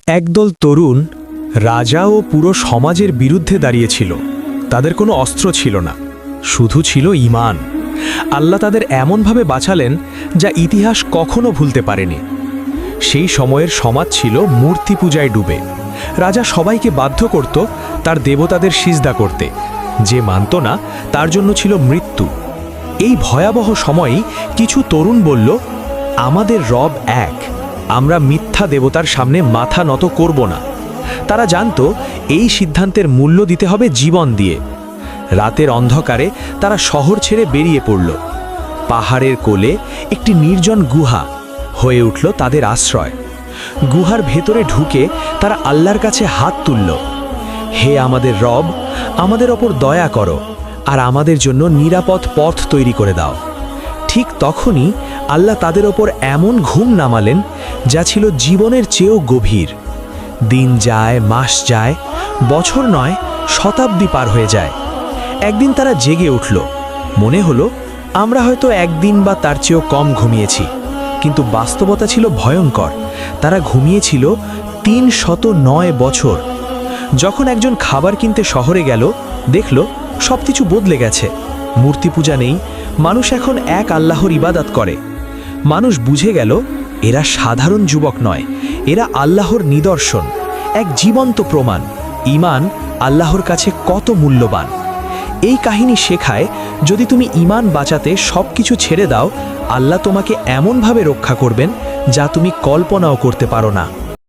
একদল তরুণ রাজা ও পুরো সমাজের বিরুদ্ধে দাঁড়িয়েছিল। তাদের কোনো অস্ত্র ছিল না, শুধু ছিল ঈমান। আল্লাহ তাদের এমনভাবে বাঁচালেন যা ইতিহাস কখনো ভুলতে পারেনি। সেই সময়ের সমাজ ছিল মূর্তি পূজায় ডুবে। রাজা সবাইকে বাধ্য করত তার দেবতাদের সিজদা করতে। যে মানত না তার জন্য ছিল মৃত্যু। এই ভয়াবহ সময়েই কিছু তরুণ বলল, আমাদের রব এক, আমরা মিথ্যা দেবতার সামনে মাথা নত করব না। তারা জানত এই সিদ্ধান্তের মূল্য দিতে হবে জীবন দিয়ে। রাতের অন্ধকারে তারা শহর ছেড়ে বেরিয়ে পড়ল। পাহাড়ের কোলে একটি নির্জন গুহা হয়ে উঠল তাদের আশ্রয়। গুহার ভেতরে ঢুকে তারা আল্লাহর কাছে হাত তুলল, হে আমাদের রব, আমাদের ওপর দয়া করো আর আমাদের জন্য নিরাপদ পথ তৈরি করে দাও। ঠিক তখনই আল্লাহ তাদের ওপর এমন ঘুম নামালেন যা ছিল জীবনের চেয়েও গভীর। দিন যায়, মাস যায়, বছর নয়, শতাব্দী পার হয়ে যায়। একদিন তারা জেগে উঠল। মনে হলো আমরা হয়তো একদিন বা তার চেয়েও কম ঘুমিয়েছি, কিন্তু বাস্তবতা ছিল ভয়ঙ্কর। তারা ঘুমিয়েছিল ৩০৯ বছর। যখন একজন খাবার কিনতে শহরে গেল, দেখল সবকিছু বদলে গেছে। মূর্তি পূজা নেই, মানুষ এখন এক আল্লাহর ইবাদত করে। মানুষ বুঝে গেল এরা সাধারণ যুবক নয়, এরা আল্লাহর নিদর্শন, এক জীবন্ত প্রমাণ ঈমান আল্লাহর কাছে কত মূল্যবান। এই কাহিনী শেখায়, যদি তুমি ঈমান বাঁচাতে সবকিছু ছেড়ে দাও, আল্লাহ তোমাকে এমনভাবে রক্ষা করবেন যা তুমি কল্পনাও করতে পারো না।